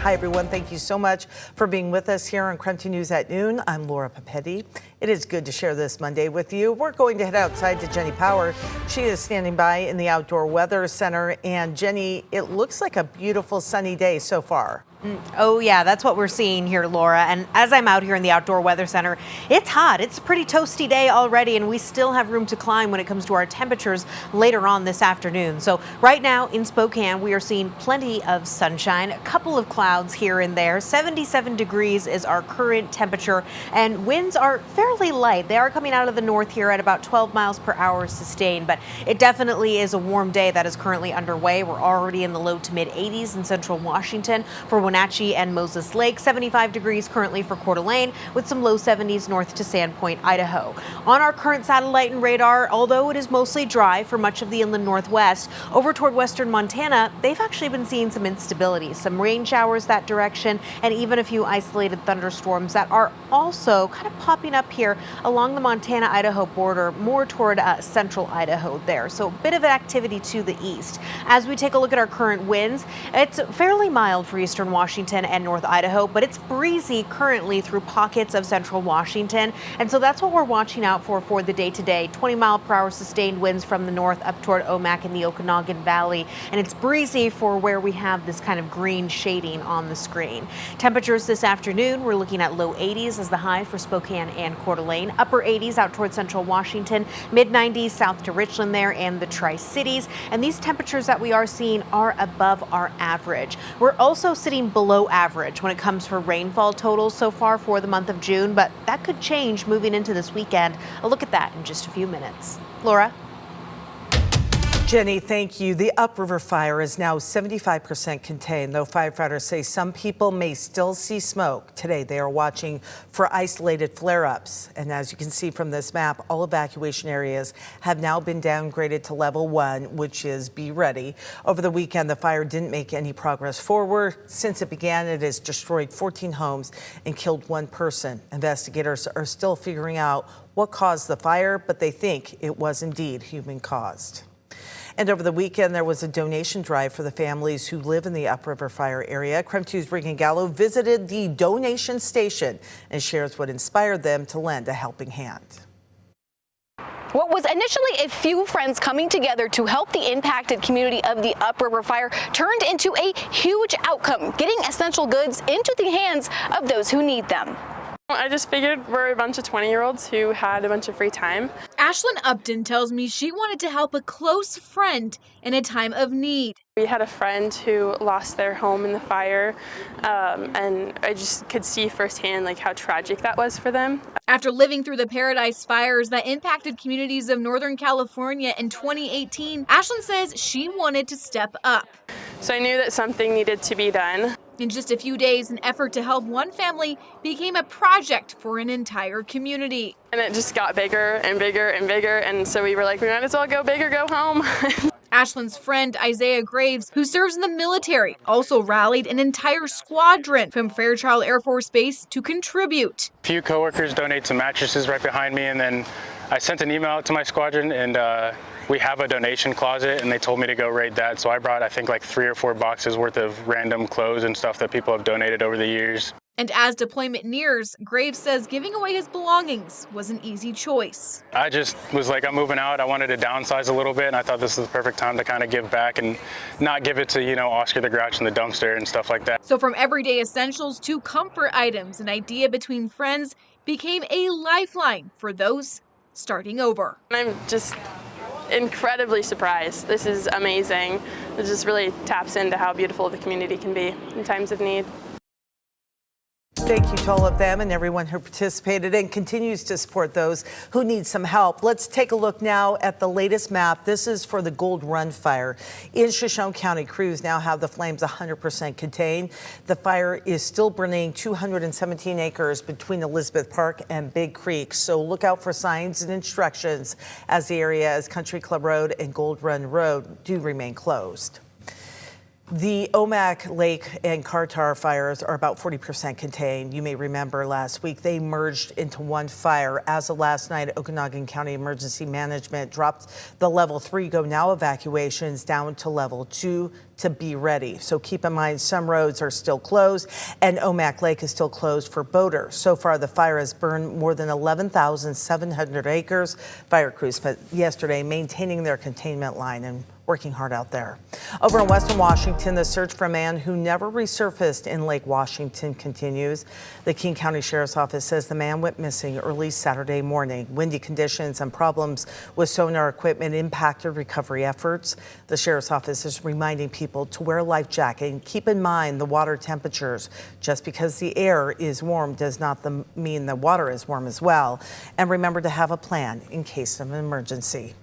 Hi, everyone. Thank you so much for being with us here on KREM News at noon. I'm Laura Papetti. It is good to share this Monday with you. We're going to head outside to Jenny Power. She is standing by in the Outdoor Weather Center. And Jenny, it looks like a beautiful sunny day so far. Oh, yeah, that's what we're seeing here, Laura. And as I'm out here in the Outdoor Weather Center, it's hot. It's a pretty toasty day already, and we still have room to climb when it comes to our temperatures later on this afternoon. So right now in Spokane, we are seeing plenty of sunshine, a couple of clouds here and there. 77 degrees is our current temperature, and winds are fairly light. They are coming out of the north here at about 12 miles per hour sustained, but it definitely is a warm day that is currently underway. We're already in the low to mid 80s in central Washington for Wenatchee and Moses Lake, 75 degrees currently for Coeur d'Alene, with some low 70s north to Sandpoint, Idaho. On our current satellite and radar, although it is mostly dry for much of the inland northwest, over toward western Montana, they've actually been seeing some instability, some rain showers that direction, and even a few isolated thunderstorms that are also kind of popping up here along the Montana-Idaho border, more toward central Idaho there. So a bit of activity to the east. As we take a look at our current winds, it's fairly mild for eastern Washington and North Idaho, but it's breezy currently through pockets of central Washington. And so that's what we're watching out for the day today. 20-mile-per-hour sustained winds from the north up toward Omak and the Okanagan Valley. And it's breezy for where we have this kind of green shading on the screen. Temperatures this afternoon, we're looking at low 80s as the high for Spokane and Coeur d'Alene. Upper 80s out toward central Washington, mid 90s south to Richland there and the Tri-Cities. And these temperatures that we are seeing are above our average. We're also sitting below average when it comes for rainfall totals so far for the month of June, but that could change moving into this weekend. A look at that in just a few minutes. Laura? Jenny, thank you. The upriver fire is now 75% contained, though firefighters say some people may still see smoke. Today, they are watching for isolated flare-ups. And as you can see from this map, all evacuation areas have now been downgraded to level 1, which is be ready. Over the weekend, the fire didn't make any progress forward. Since it began, it has destroyed 14 homes and killed 1 person. Investigators are still figuring out what caused the fire, but they think it was indeed human-caused. And over the weekend, there was a donation drive for the families who live in the upriver fire area. KREM 2's Regan Gallo visited the donation station and shares what inspired them to lend a helping hand. What was initially a few friends coming together to help the impacted community of the upriver fire turned into a huge outcome, getting essential goods into the hands of those who need them. I just figured we're a bunch of 20-year-olds who had a bunch of free time. Ashlyn Upton tells me she wanted to help a close friend in a time of need. We had a friend who lost their home in the fire, and I just could see firsthand like how tragic that was for them. After living through the Paradise fires that impacted communities of Northern California in 2018, Ashlyn says she wanted to step up. So I knew that something needed to be done. In just a few days, an effort to help one family became a project for an entire community. And it just got bigger and bigger and bigger, and so we were like, we might as well go big or go home. Ashlyn's friend, Isaiah Graves, who serves in the military, also rallied an entire squadron from Fairchild Air Force Base to contribute. A few coworkers donate some mattresses right behind me, and then I sent an email out to my squadron, and we have a donation closet, and they told me to go raid that. So I brought, I think, like 3 or 4 boxes worth of random clothes and stuff that people have donated over the years. And as deployment nears, Graves says giving away his belongings was an easy choice. I just was like, I'm moving out. I wanted to downsize a little bit, and I thought this was the perfect time to kind of give back and not give it to, you know, Oscar the Grouch in the dumpster and stuff like that. So from everyday essentials to comfort items, an idea between friends became a lifeline for those starting over. I'm just incredibly surprised. This is amazing. It just really taps into how beautiful the community can be in times of need. Thank you to all of them and everyone who participated and continues to support those who need some help. Let's take a look now at the latest map. This is for the Gold Run fire. In Shoshone County, crews now have the flames 100% contained. The fire is still burning 217 acres between Elizabeth Park and Big Creek. So look out for signs and instructions as the area as Country Club Road and Gold Run Road do remain closed. The Omak Lake and Kartar fires are about 40% contained. You may remember last week they merged into one fire. As of last night, Okanagan County Emergency Management dropped the level 3 go now evacuations down to level 2 to be ready. So keep in mind some roads are still closed and Omak Lake is still closed for boaters. So far the fire has burned more than 11,700 acres. Fire crews spent yesterday maintaining their containment line and working hard out there. Over in Western Washington, the search for a man who never resurfaced in Lake Washington continues. The King County Sheriff's Office says the man went missing early Saturday morning. Windy conditions and problems with sonar equipment impacted recovery efforts. The Sheriff's Office is reminding people to wear a life jacket and keep in mind the water temperatures. Just because the air is warm does not mean the water is warm as well. And remember to have a plan in case of an emergency.